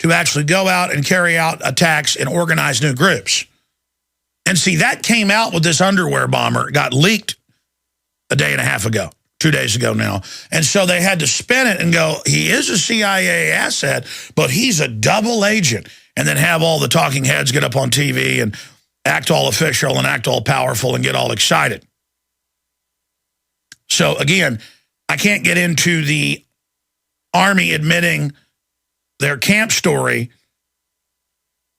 to actually go out and carry out attacks and organize new groups. And see, that came out with this underwear bomber. It got leaked a day and a half ago, 2 days ago now. And so they had to spin it and go, he is a CIA asset, but he's a double agent. And then have all the talking heads get up on TV and act all official and act all powerful and get all excited. So again, I can't get into the Army admitting their camp story,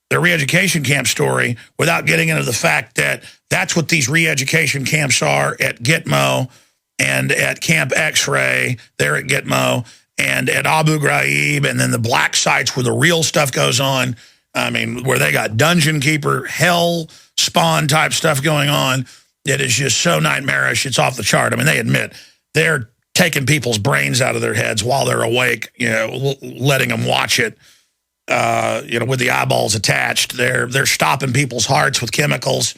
their re-education camp story, without getting into the fact that that's what these re-education camps are at Gitmo and at Camp X-Ray, there at Gitmo, and at Abu Ghraib, and then the black sites where the real stuff goes on. I mean, where they got dungeon keeper, hell spawn type stuff going on. It is just so nightmarish, it's off the chart. I mean, they admit they're taking people's brains out of their heads while they're awake, you know, letting them watch it, you know, with the eyeballs attached. They're stopping people's hearts with chemicals,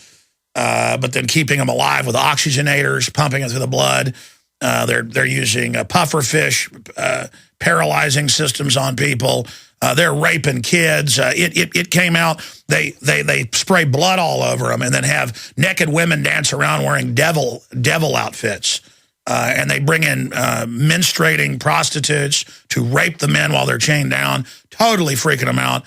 but then keeping them alive with oxygenators, pumping it through the blood. They're using puffer fish, paralyzing systems on people. They're raping kids. It came out. They spray blood all over them and then have naked women dance around wearing devil outfits. And they bring in menstruating prostitutes to rape the men while they're chained down, totally freaking them out.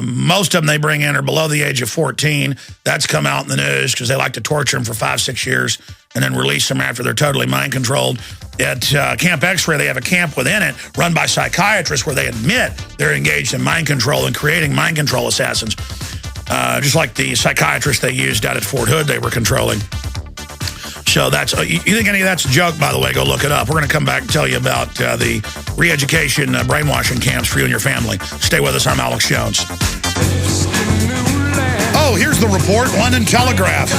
Most of them they bring in are below the age of 14. That's come out in the news because they like to torture them for 5-6 years and then release them after they're totally mind-controlled. At Camp X-Ray, they have a camp within it run by psychiatrists where they admit they're engaged in mind control and creating mind control assassins, just like the psychiatrists they used out at Fort Hood they were controlling. So that's, you think any of that's a joke, by the way, go look it up. We're going to come back and tell you about the re-education brainwashing camps for you and your family. Stay with us. I'm Alex Jones. Oh, here's the report. London Telegraph.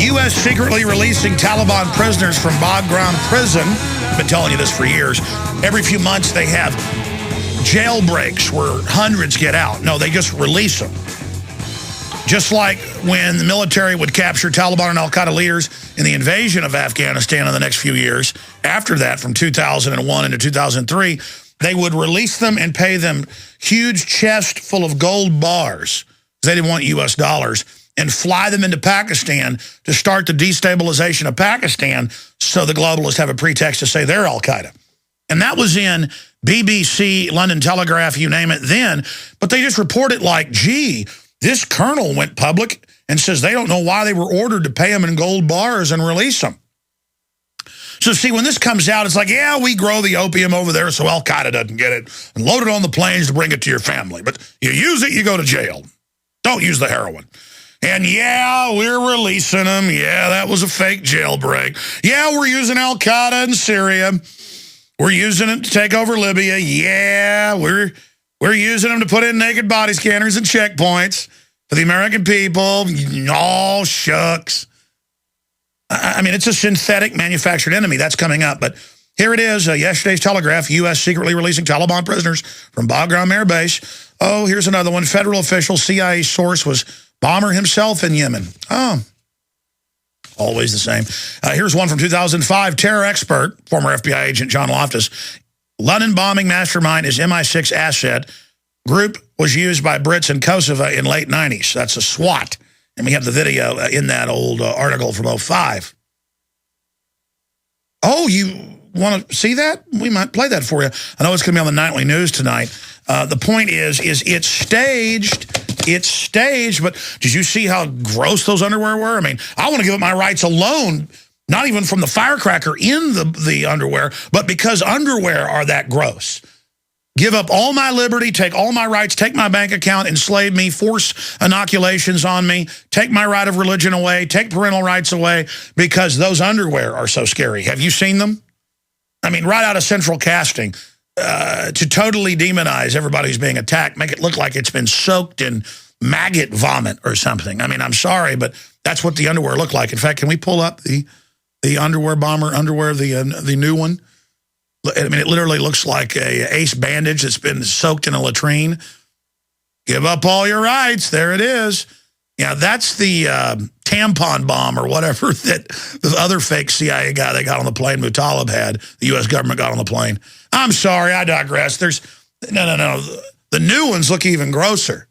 U.S. secretly releasing Taliban prisoners from Bagram prison. I've been telling you this for years. Every few months they have jailbreaks where hundreds get out. No, they just release them. Just like when the military would capture Taliban and al-Qaeda leaders in the invasion of Afghanistan in the next few years. After that, from 2001 into 2003, they would release them and pay them huge chest full of gold bars. They didn't want U.S. dollars. And fly them into Pakistan to start the destabilization of Pakistan so the globalists have a pretext to say they're al-Qaeda. And that was in BBC, London Telegraph, you name it then. But they just report it like, gee, this colonel went public and says they don't know why they were ordered to pay them in gold bars and release them. So see, when this comes out, it's like, yeah, we grow the opium over there so al-Qaeda doesn't get it and load it on the planes to bring it to your family. But you use it, you go to jail. Don't use the heroin. And yeah, we're releasing them. Yeah, that was a fake jailbreak. Yeah, we're using al-Qaeda in Syria. We're using it to take over Libya. Yeah, we're using them to put in naked body scanners and checkpoints for the American people. Oh, shucks. I mean, it's a synthetic manufactured enemy. That's coming up. But here it is, yesterday's Telegraph, U.S. secretly releasing Taliban prisoners from Bagram Air Base. Oh, here's another one. Federal official, CIA source was bomber himself in Yemen. Oh, always the same. Here's one from 2005. Terror expert, former FBI agent John Loftus. London bombing mastermind is MI6 asset. Group was used by Brits in Kosovo in late 90s. That's a SWAT. And we have the video in that old article from 2005. Oh, you want to see that? We might play that for you. I know it's going to be on the nightly news tonight. The point is it's staged. It's staged, but did you see how gross those underwear were? I mean, I want to give up my rights alone, not even from the firecracker in the underwear, but because underwear are that gross. Give up all my liberty, take all my rights, take my bank account, enslave me, force inoculations on me, take my right of religion away, take parental rights away, because those underwear are so scary. Have you seen them? I mean, right out of central casting. To totally demonize everybody who's being attacked, make it look like it's been soaked in maggot vomit or something. I mean, I'm sorry, but that's what the underwear looked like. In fact, can we pull up the underwear bomber underwear, the new one? I mean, it literally looks like a ace bandage that's been soaked in a latrine. Give up all your rights. There it is. Yeah, that's the tampon bomb or whatever that the other fake CIA guy they got on the plane Mutalib had, the U.S. government got on the plane. I'm sorry, I digress. No. The new ones look even grosser.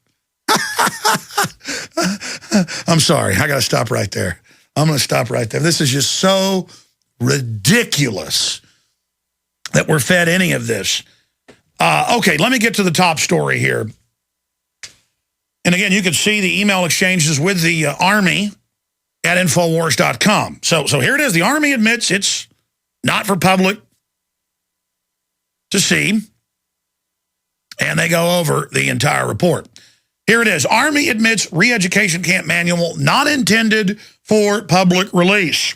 I'm sorry. I got to stop right there. I'm going to stop right there. This is just so ridiculous that we're fed any of this. Okay, let me get to the top story here. And again, you can see the email exchanges with the Army at Infowars.com. So here it is. The Army admits it's not for public to see. And they go over the entire report. Here it is. Army admits re-education camp manual not intended for public release.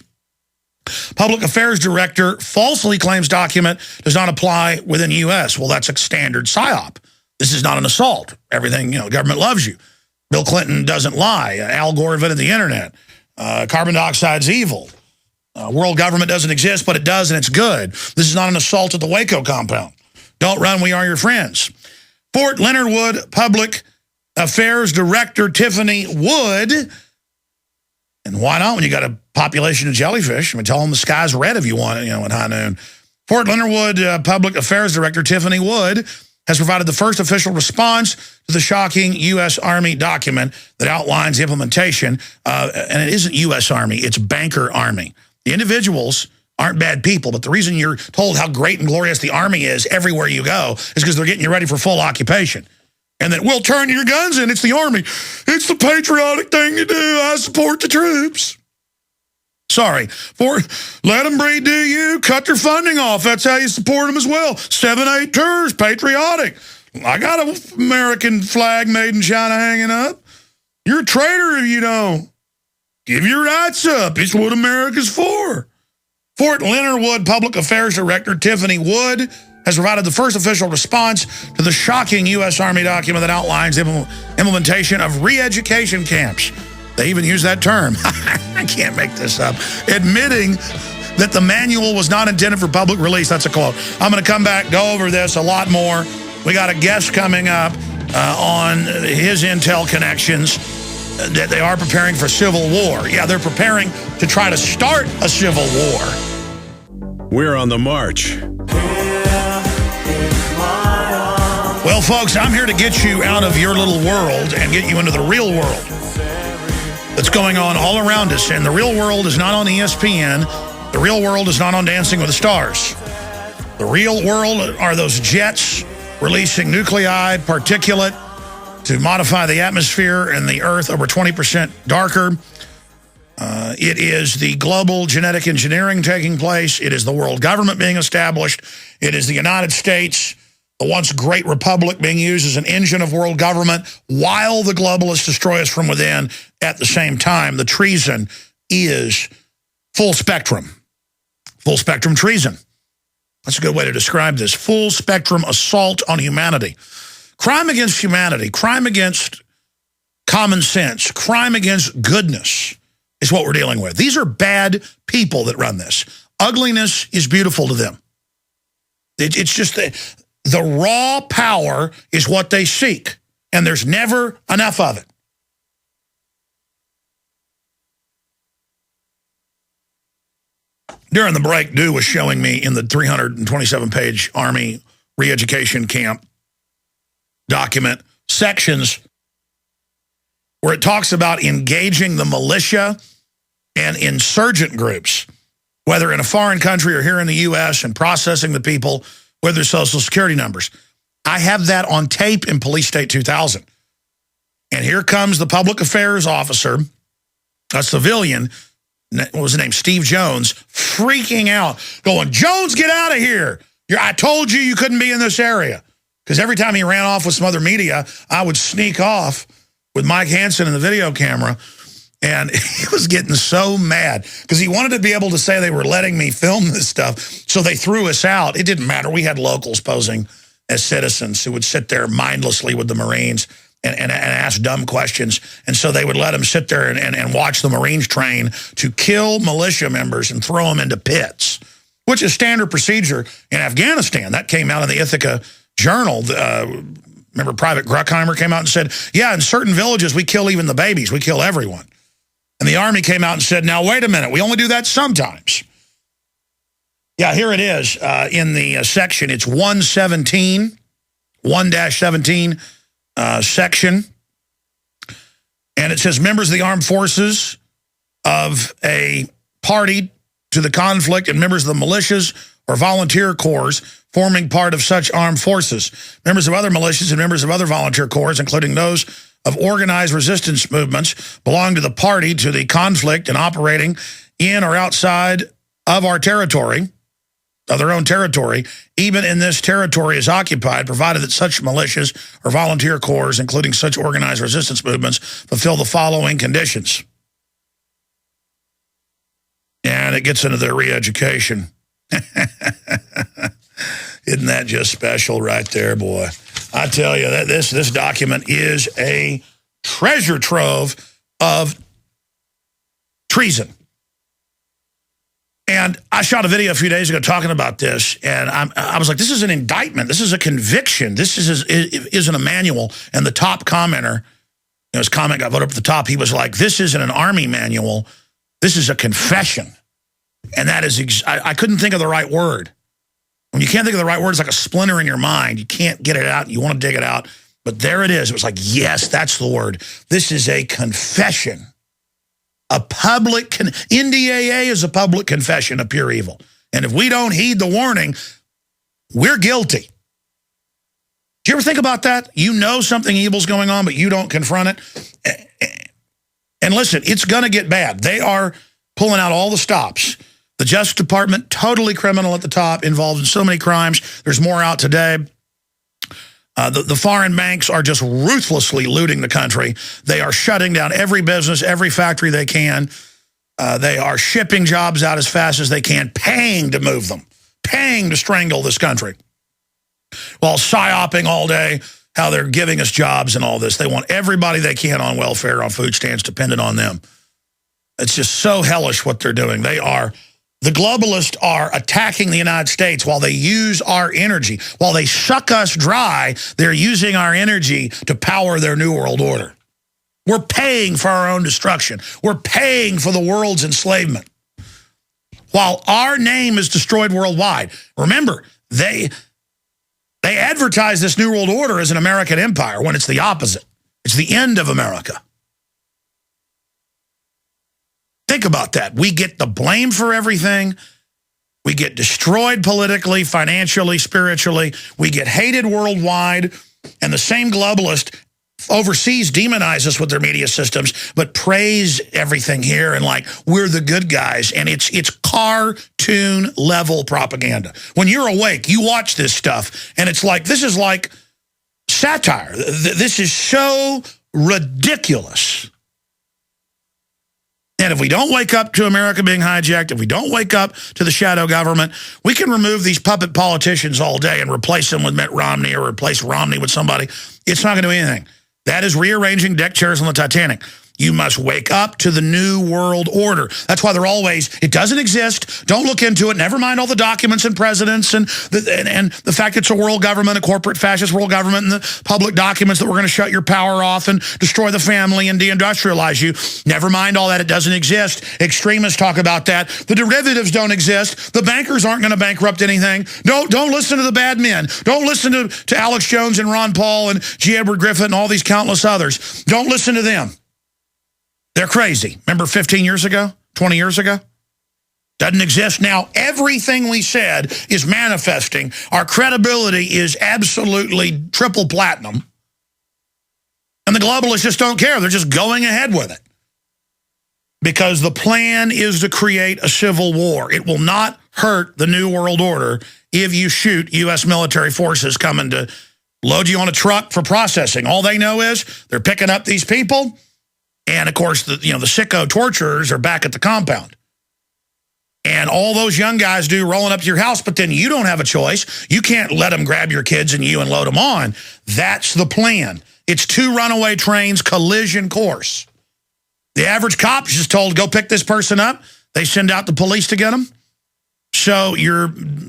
Public Affairs Director falsely claims document does not apply within U.S. Well, that's a standard PSYOP. This is not an assault. Everything, government loves you. Bill Clinton doesn't lie. Al Gore invented the internet. Carbon dioxide's evil. World government doesn't exist, but it does, and it's good. This is not an assault at the Waco compound. Don't run, we are your friends. Fort Leonard Wood Public Affairs Director Tiffany Wood. And why not when you got a population of jellyfish? I mean, tell them the sky's red if you want it, at high noon. Fort Leonard Wood Public Affairs Director Tiffany Wood has provided the first official response to the shocking U.S. Army document that outlines the implementation. And it isn't U.S. Army, it's Banker Army. The individuals aren't bad people, but the reason you're told how great and glorious the Army is everywhere you go is because they're getting you ready for full occupation. And that we'll turn your guns in. It's the Army. It's the patriotic thing to do. I support the troops. Sorry. Let them breed, do you? Cut their funding off. That's how you support them as well. 7-8 tours, patriotic. I got an American flag made in China hanging up. You're a traitor if you don't. Give your rights up. It's what America's for. Fort Leonard Wood Public Affairs Director Tiffany Wood has provided the first official response to the shocking U.S. Army document that outlines the implementation of re-education camps. They even use that term. I can't make this up. Admitting that the manual was not intended for public release. That's a quote. I'm going to come back, go over this a lot more. We got a guest coming up on his intel connections that they are preparing for civil war. Yeah, they're preparing to try to start a civil war. We're on the march. Well, folks, I'm here to get you out of your little world and get you into the real world that's going on all around us. And the real world is not on ESPN. The real world is not on Dancing with the Stars. The real world are those jets releasing nuclei, particulate, to modify the atmosphere and the Earth over 20% darker. It is the global genetic engineering taking place. It is the world government being established. It is the United States, the once great republic, being used as an engine of world government while the globalists destroy us from within at the same time. The treason is full spectrum. Full spectrum treason. That's a good way to describe this. Full spectrum assault on humanity. Crime against humanity, crime against common sense, crime against goodness is what we're dealing with. These are bad people that run this. Ugliness is beautiful to them. It's just the raw power is what they seek, and there's never enough of it. During the break, Dew was showing me in the 327-page Army re-education camp document sections where it talks about engaging the militia and insurgent groups, whether in a foreign country or here in the U.S., and processing the people with their social security numbers. I have that on tape in Police State 2000. And here comes the public affairs officer, a civilian, what was his name, Steve Jones, freaking out, going, "Jones, get out of here. I told you you couldn't be in this area." Because every time he ran off with some other media, I would sneak off with Mike Hansen in the video camera. And he was getting so mad because he wanted to be able to say they were letting me film this stuff. So they threw us out. It didn't matter. We had locals posing as citizens who would sit there mindlessly with the Marines and ask dumb questions. And so they would let them sit there and watch the Marines train to kill militia members and throw them into pits, which is standard procedure in Afghanistan. That came out in the Ithaca Journal. Remember Private Bruckheimer came out and said, yeah, in certain villages, we kill even the babies. We kill everyone. And the Army came out and said, now, wait a minute. We only do that sometimes. Yeah, here it is in the section. It's 117. 1-17 section. And it says members of the armed forces of a party to the conflict and members of the militias or volunteer corps forming part of such armed forces. Members of other militias and members of other volunteer corps, including those of organized resistance movements, belong to the party to the conflict and operating in or outside of our territory, of their own territory, even in this territory is occupied, provided that such militias or volunteer corps, including such organized resistance movements, fulfill the following conditions. And it gets into their re-education. Isn't that just special right there, boy? I tell you, that this document is a treasure trove of treason. And I shot a video a few days ago talking about this, and I was like, this is an indictment. This is a conviction. This isn't a manual. And the top commenter, his comment got voted up at the top. He was like, this isn't an army manual. This is a confession. And that is, I couldn't think of the right word. When you can't think of the right word, it's like a splinter in your mind. You can't get it out. You want to dig it out. But there it is. It was like, yes, that's the word. This is a confession. A public, NDAA is a public confession of pure evil. And if we don't heed the warning, we're guilty. Do you ever think about that? You know something evil's going on, but you don't confront it. And listen, it's going to get bad. They are pulling out all the stops. The Justice Department, totally criminal at the top, involved in so many crimes. There's more out today. The foreign banks are just ruthlessly looting the country. They are shutting down every business, every factory they can. They are shipping jobs out as fast as they can, paying to move them, paying to strangle this country, while psyoping all day how they're giving us jobs and all this. They want everybody they can on welfare, on food stamps, dependent on them. It's just so hellish what they're doing. The globalists are attacking the United States while they use our energy. While they suck us dry, they're using our energy to power their New World Order. We're paying for our own destruction. We're paying for the world's enslavement. While our name is destroyed worldwide. Remember, they advertise this New World Order as an American empire when it's the opposite. It's the end of America. Think about that. We get the blame for everything. We get destroyed politically, financially, spiritually. We get hated worldwide. And the same globalist overseas demonize us with their media systems, but praise everything here and like, we're the good guys. And it's cartoon level propaganda. When you're awake, you watch this stuff and it's like, this is like satire. This is so ridiculous. And if we don't wake up to America being hijacked, if we don't wake up to the shadow government, we can remove these puppet politicians all day and replace them with Mitt Romney or replace Romney with somebody. It's not going to do anything. That is rearranging deck chairs on the Titanic. You must wake up to the New World Order. That's why they're always, it doesn't exist. Don't look into it. Never mind all the documents and presidents and the fact it's a world government, a corporate fascist world government, and the public documents that we're going to shut your power off and destroy the family and deindustrialize you. Never mind all that. It doesn't exist. Extremists talk about that. The derivatives don't exist. The bankers aren't going to bankrupt anything. Don't listen to the bad men. Don't listen to Alex Jones and Ron Paul and G. Edward Griffin and all these countless others. Don't listen to them. They're crazy. Remember 15 years ago? 20 years ago? Doesn't exist now. Everything we said is manifesting. Our credibility is absolutely triple platinum. And the globalists just don't care. They're just going ahead with it. Because the plan is to create a civil war. It will not hurt the New World Order if you shoot U.S. military forces coming to load you on a truck for processing. All they know is they're picking up these people. And, of course, the sicko torturers are back at the compound. And all those young guys do rolling up to your house, but then you don't have a choice. You can't let them grab your kids and you and load them on. That's the plan. It's 2 runaway trains, collision course. The average cop is just told, go pick this person up. They send out the police to get them. So you're